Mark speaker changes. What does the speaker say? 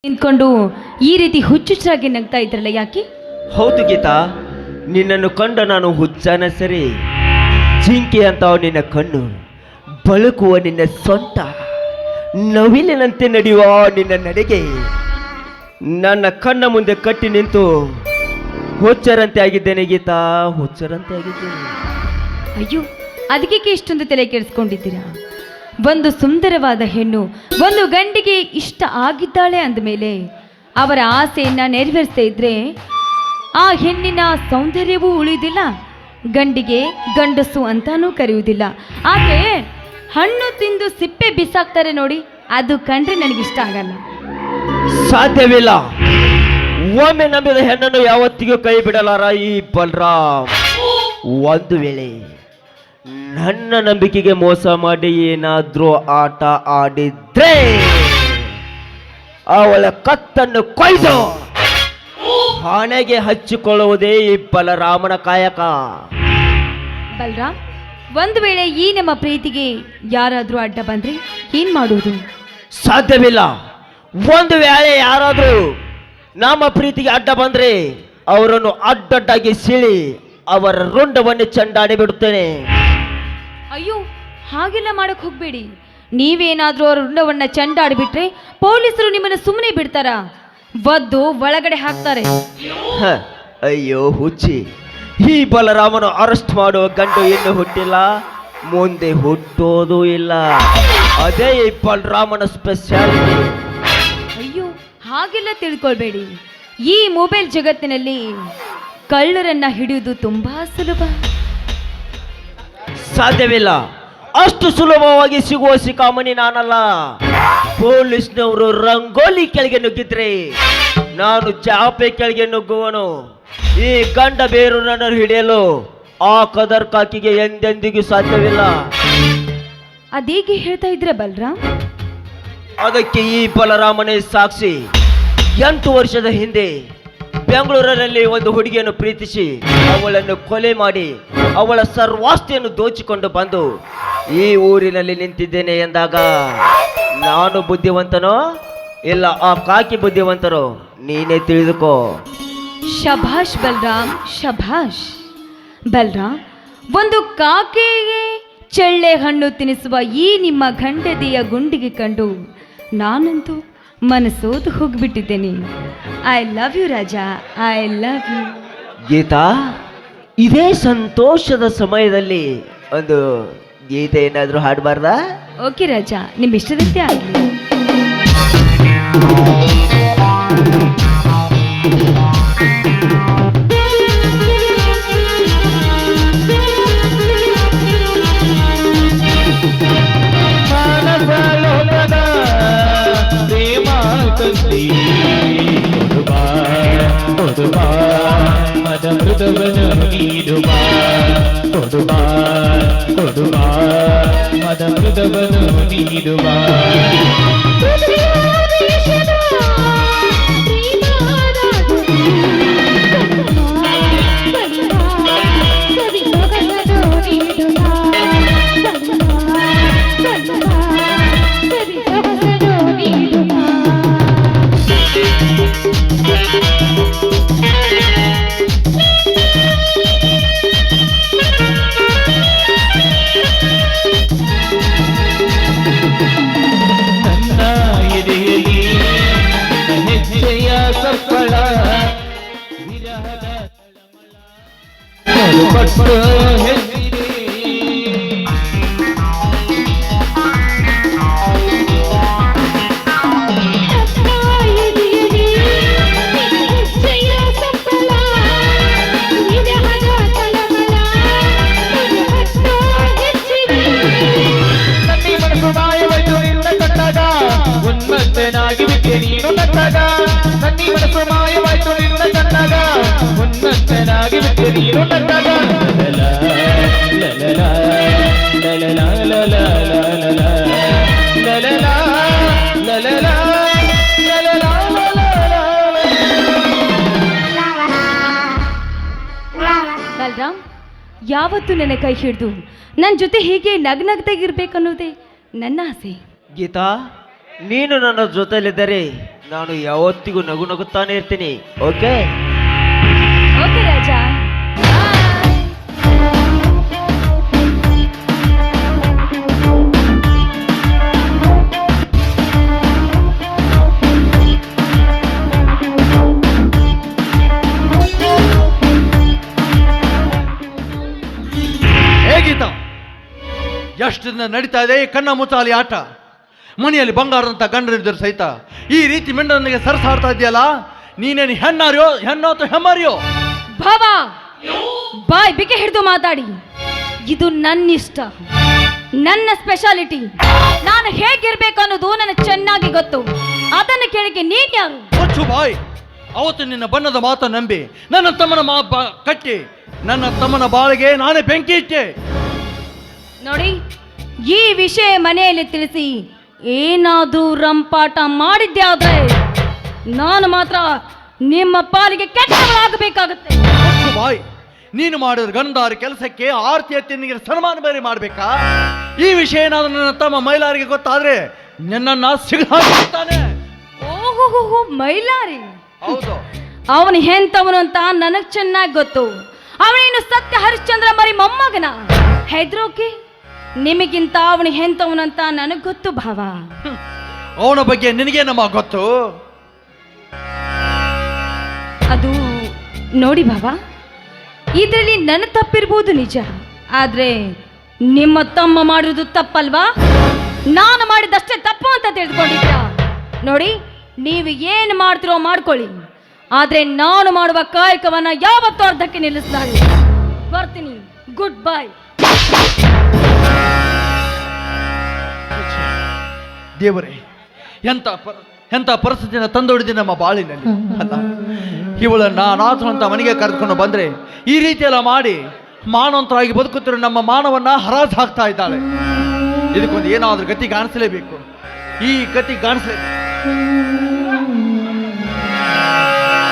Speaker 1: ನಿಂತ್ಕೊಂಡು ಈ ರೀತಿ ಹುಚ್ಚುಚ್ಚಾಗಿ ನಗ್ತಾ ಇದ್ರಲ್ಲ ಯಾಕೆ?
Speaker 2: ಹೌದು ಗೀತಾ, ನಿನ್ನನ್ನು ಕಂಡು ನಾನು ಹುಚ್ಚನ ಸರಿ. ಜಿಂಕೆ ಅಂತ ನಿನ್ನ ಕಣ್ಣು, ಬಳುಕುವ ನಿನ್ನ ಸೊಂಟ, ನವಿಲಿನಂತೆ ನಡೆಯುವ ನಿನ್ನ ನಡೆಗೆ ನನ್ನ ಕಣ್ಣ ಮುಂದೆ ಕಟ್ಟಿ ನಿಂತು ಹುಚ್ಚರಂತೆ ಆಗಿದ್ದೇನೆ ಗೀತಾ, ಹುಚ್ಚರಂತೆ ಆಗಿದ್ದೇನೆ.
Speaker 1: ಅಯ್ಯೋ, ಅದಕ್ಕೆ ಇಷ್ಟೊಂದು ತಲೆ ಕೆಡಿಸ್ಕೊಂಡಿದ್ದೀರಾ? ಒಂದು ಸುಂದರವಾದ ಹೆಣ್ಣು ಒಂದು ಗಂಡಿಗೆ ಇಷ್ಟ ಆಗಿದ್ದಾಳೆ ಅಂದಮೇಲೆ ಅವರ ಆಸೆಯನ್ನ ನೆರವೇರಿಸ್ತಾ ಇದ್ರೆ ಆ ಹೆಣ್ಣಿನ ಸೌಂದರ್ಯವೂ ಉಳಿಯುವುದಿಲ್ಲ, ಗಂಡಿಗೆ ಗಂಡಸು ಅಂತಾನೂ ಕರೆಯುವುದಿಲ್ಲ. ಆಕೆ ಹಣ್ಣು ತಿಂದು ಸಿಪ್ಪೆ ಬಿಸಾಕ್ತಾರೆ ನೋಡಿ, ಅದು ಕಂಡ್ರೆ ನನಗಿಷ್ಟ ಆಗಲ್ಲ.
Speaker 2: ಸಾಧ್ಯವಿಲ್ಲ. ಒಮ್ಮೆ ನಂಬಿದ ಹೆಣ್ಣನ್ನು ಯಾವತ್ತಿಗೂ ಕೈ ಬಿಡಲಾರ ಈ ಬಲರಾಮ್. ಒಂದು ವೇಳೆ ನನ್ನ ನಂಬಿಕೆಗೆ ಮೋಸ ಮಾಡಿ ಏನಾದ್ರೂ ಆಟ ಆಡಿದ್ರೆ ಅವಳ ಕತ್ತನ್ನು ಕೊಯ್ದು ಹಣೆಗೆ ಹಚ್ಚಿಕೊಳ್ಳುವುದೇ ಈ ಬಲರಾಮನ ಕಾಯಕ.
Speaker 1: ಬಲರಾಮ್, ಒಂದು ವೇಳೆ ಈ ನಮ್ಮ ಪ್ರೀತಿಗೆ ಯಾರಾದ್ರೂ ಅಡ್ಡ ಬಂದ್ರೆ ಏನ್ ಮಾಡುವುದು?
Speaker 2: ಸಾಧ್ಯವಿಲ್ಲ. ಒಂದು ವೇಳೆ ಯಾರಾದ್ರೂ ನಮ್ಮ ಪ್ರೀತಿಗೆ ಅಡ್ಡ ಬಂದ್ರೆ ಅವರನ್ನು ಅಡ್ಡಡ್ಡಾಗಿ ಸೀಳಿ ಅವರ ರುಂಡವನ್ನು ಚೆಂಡಾಡಿ ಬಿಡುತ್ತೇನೆ.
Speaker 1: ಅಯ್ಯೋ, ಹಾಗೆಲ್ಲ ಮಾಡಕ್ ಹೋಗ್ಬೇಡಿ. ನೀವೇನಾದ್ರೂ ಅವರ ರುಂಡವನ್ನ ಚೆಂಡಾಡಿಬಿಟ್ರೆ ಪೊಲೀಸರು ನಿಮ್ಮನ್ನು ಸುಮ್ಮನೆ ಬಿಡ್ತಾರ? ಒದ್ದು ಒಳಗಡೆ ಹಾಕ್ತಾರೆ.
Speaker 2: ಅಯ್ಯೋ ಹುಚ್ಚಿ, ಈ ಬಲರಾಮನು ಅರೆಸ್ಟ್ ಮಾಡುವ ಗಂಡು ಇನ್ನು ಹುಟ್ಟಿಲ್ಲ, ಮುಂದೆ ಹುಟ್ಟೋದು ಇಲ್ಲ. ಅದೇ ಈ ಬಲರಾಮನ ಸ್ಪೆಷಾಲಿಟಿ.
Speaker 1: ಅಯ್ಯೋ, ಹಾಗೆಲ್ಲ ತಿಳ್ಕೊಳ್ಬೇಡಿ. ಈ ಮೊಬೈಲ್ ಜಗತ್ತಿನಲ್ಲಿ ಕಳ್ಳರನ್ನ ಹಿಡಿಯುವುದು ತುಂಬಾ ಸುಲಭ.
Speaker 2: ಸಾಧ್ಯವಿಲ್ಲ. ಅಷ್ಟು ಸುಲಭವಾಗಿ ಸಿಗುವ ಸಿಕಾಮಣಿ ನಾನಲ್ಲ. ಪೊಲೀಸ್ನವರು ರಂಗೋಲಿ ಕೆಳಗೆ ನುಗ್ಗಿದ್ರೆ ನಾನು ಚಾಪೆ ಕೆಳಗೆ ನುಗ್ಗುವನು. ಈ ಗಂಡ ಬೇರು ನನ್ನ ಹಿಡಿಯಲು ಆ ಕದರ್ ಕಾಕಿಗೆ ಎಂದೆಂದಿಗೂ ಸಾಧ್ಯವಿಲ್ಲ.
Speaker 1: ಅದೇಗೆ ಹೇಳ್ತಾ ಇದ್ರೆ ಬಲರಾಮ್?
Speaker 2: ಅದಕ್ಕೆ ಈ ಬಲರಾಮನೇ ಸಾಕ್ಷಿ. 8 ವರ್ಷದ ಹಿಂದೆ ಬೆಂಗಳೂರಿನಲ್ಲಿ ಒಂದು ಹುಡುಗಿಯನ್ನು ಪ್ರೀತಿಸಿ ಅವಳನ್ನು ಕೊಲೆ ಮಾಡಿ ಅವಳ ಸರ್ವಾಸ್ತಿಯನ್ನು ದೋಚಿಕೊಂಡು ಬಂದು ಈ ಊರಿನಲ್ಲಿ ನಿಂತಿದ್ದೇನೆ ಎಂದಾಗ ನಾನು ಬುದ್ಧಿವಂತನೋ ಇಲ್ಲ ಆ ಕಾಕಿ ಬುದ್ಧಿವಂತನೋ ನೀನೇ ತಿಳಿದುಕೋ.
Speaker 1: ಶಭಾಷ್ ಬಲರಾಮ್, ಶಭಾಷ್. ಬಲರಾಮ್, ಒಂದು ಕಾಕೆಗೆ ಚಳ್ಳೆ ಹಣ್ಣು ತಿನ್ನಿಸುವ ಈ ನಿಮ್ಮ ಗಂಡದಿಯ ಗುಂಡಿಗೆ ಕಂಡು ನಾನಂತೂ ಮನಸೋದು ಹೋಗ್ಬಿಟ್ಟಿದ್ದೇನೆ. I love you Raja, I love you.
Speaker 2: Geeta, ಇದೇ ಸಂತೋಷದ ಸಮಯದಲ್ಲಿ ಒಂದು ಗೀತೆ ಏನಾದರೂ ಹಾಡಬಾರ್ದಾ?
Speaker 1: ಓಕೆ ರಾಜಾ, ನಿಮ್ಮ ಇಷ್ಟದಂತೆ ಆಗಲಿ.
Speaker 3: ಮದಮೃತವನು ನೀಡುವ ಕೊಡುವ ಕೊಡುವ ಮದಮೃತವನು ನೀಡುವ ನೀನು ನನ್ನಾಗ ನನ್ನಿ ಮನಸ್ಸು ಮಾಯವಾಯ್ತು ನಿನ್ನ ಕಣ್ಣಾಗ ಉನ್ನತನಾಗಿ ಬಿಟ್ಟೆ ನೀನು ನನ್ನಾಗ
Speaker 1: ಬಲರಾಮ್, ಯಾವತ್ತು ನನ್ನ ಕೈ ಹಿಡಿದು ನನ್ನ ಜೊತೆ ಹೀಗೆ ನಗ್ನಗ್ತಾಗಿರ್ಬೇಕನ್ನೋದೇ ನನ್ನ ಆಸೆ.
Speaker 2: ಗೀತಾ, ನೀನು ನನ್ನ ಜೊತೆಲಿದ್ದರೆ ನಾನು ಯಾವತ್ತಿಗೂ ನಗು ನಗುತ್ತಾನೆ ಇರ್ತೀನಿ. ಓಕೆ
Speaker 1: ಓಕೆ ರಾಜ.
Speaker 4: ಹೇಗೀತ ಎಷ್ಟು ದಿನ ನಡೀತಾ ಇದೆ ಈ ಕಣ್ಣ ಮುಚ್ಚಾಲಿ ಆಟ. ಮನೆಯಲ್ಲಿ ಬಂಗಾರದಂತ ಗಂಡರಿದ್ದರು ಸಹಿತ ಈ ರೀತಿ ಮೆಂಡನಿಗೆ ಸರಸಾಡ್ತಾ ಇದೆಯಲ್ಲ, ನೀನೇನು ಹೆಣ್ಣಾರಿಯೋ ಹೆಣ್ಣೋ ಅಥವಾ ಹೆಮ್ಮಾರಿಯೋ?
Speaker 1: ಭಾವ, ಬಾಯ್ ಬಿಕೆ ಹಿಡಿದು ಮಾತಾಡಿ. ಇದು ನನ್ನ ಇಷ್ಟ, ನನ್ನ ಸ್ಪೆಷಾಲಿಟಿ. ನಾನು ಹೇಗಿರ್ಬೇಕು ಅನ್ನೋದು ನನಗೆ ಚೆನ್ನಾಗಿ ಗೊತ್ತು. ಅದನ್ನು ಕೇಳಿಕೆ ನೀನ್ ಯಾರು?
Speaker 4: ಕೊಚ್ಚು ಬಾಯ್. ಅವತ್ತು ನಿನ್ನ ಬಣ್ಣದ ಮಾತ ನಂಬಿ ನನ್ನ ತಮ್ಮನ ಕಟ್ಟಿ ನನ್ನ ತಮ್ಮನ ಬಾಳಿಗೆ ನಾನೇ ಬೆಂಕಿ ಇಟ್ಟೆ.
Speaker 1: ನೋಡಿ, ಈ ವಿಷಯ ಮನೆಯಲ್ಲಿ ತಿಳಿಸಿ ಏನಾದ್ರೂ ರಂಪಾಟ ಮಾಡಿದ್ದೆ ಆದ್ರೆ ನಾನು ಮಾತ್ರ ನಿಮ್ಮ ಪಾಲಿಗೆ ಕೆಟ್ಟವಳಾಗಬೇಕಾಗುತ್ತೆ.
Speaker 4: ಕೊಚ್ಚು ಬಾಯ್. ನೀನು ಮಾಡಿದ ಗಂಧಾರಿ ಕೆಲಸಕ್ಕೆ ಆರತಿ ಎತ್ತಿ ನಿನಗೆ ಸನ್ಮಾನ ಬೇರೆ ಮಾಡ್ಬೇಕಾ? ಈ ವಿಷಯ ಏನಾದ್ರೂ ನನ್ನ ತಮ್ಮ ಮೈಲಾರಿಗೆ ಗೊತ್ತಾದ್ರೆ ನಿನ್ನನ್ನ ಸಿಗ್ತಾನೆ.
Speaker 1: ಓಹೋ, ಮೈಲಾರಿ.
Speaker 4: ಹೌದು,
Speaker 1: ಅವನು ಎಂತವನು ಅಂತ ನನಗ್ ಚೆನ್ನಾಗಿ ಗೊತ್ತು. ಅವನೇನು ಸತ್ಯ ಹರಿಶ್ಚಂದ್ರ ಮರಿ ಮೊಮ್ಮಗನ? ಹೆದ್ರೋಕೆ? ನಿಮಗಿಂತ ಅವನು ಎಂತವನು ಅಂತ ನನಗ್ ಗೊತ್ತು ಭಾವ.
Speaker 4: ಅವನ ಬಗ್ಗೆ ನಿನಗೆ ನಮ್ಮ ಗೊತ್ತು.
Speaker 1: ಅದು ನೋಡಿ ಭಾವ, ಇದರಲ್ಲಿ ನನ್ನ ತಪ್ಪಿರ್ಬೋದು ನಿಜ, ಆದ್ರೆ ನಿಮ್ಮ ತಮ್ಮ ಮಾಡಿರೋದು ತಪ್ಪಲ್ವಾ? ನಾನು ಮಾಡಿದಷ್ಟೇ ತಪ್ಪು ಅಂತ ತಿಳ್ಕೊಂಡಿದ್ದ. ನೋಡಿ, ನೀವು ಏನು ಮಾಡ್ತಿರೋ ಮಾಡ್ಕೊಳ್ಳಿ, ಆದ್ರೆ ನಾನು ಮಾಡುವ ಕಾಯಕವನ್ನ ಯಾವತ್ತೂ ಅರ್ಧಕ್ಕೆ ನಿಲ್ಲಿಸ್ತಾರೆ. ಬರ್ತೀನಿ, ಗುಡ್ ಬೈ.
Speaker 4: ದೇವರೇ, ಎಂತ ಪರಿಸ್ಥಿತಿನ ತಂದೊಡಿದೆ ನಮ್ಮ ಬಾಳಿನಲ್ಲಿ. ಅಲ್ಲ, ಇವಳನ್ನ ಅನಾಥ ಅಂತ ಮನೆಗೆ ಕರೆದುಕೊಂಡು ಬಂದ್ರೆ ಈ ರೀತಿ ಎಲ್ಲ ಮಾಡಿ ಮಾನವಂತರಾಗಿ ಬದುಕುತ್ತಿರೋ ನಮ್ಮ ಮಾನವನ್ನ ಹರಾಜು ಹಾಕ್ತಾ ಇದ್ದಾಳೆ. ಇದಕ್ಕೊಂದು ಏನಾದ್ರೂ ಗತಿ ಕಾಣಿಸಲೇಬೇಕು. ಈ ಗತಿ ಕಾಣಿಸಲೇಬೇಕು.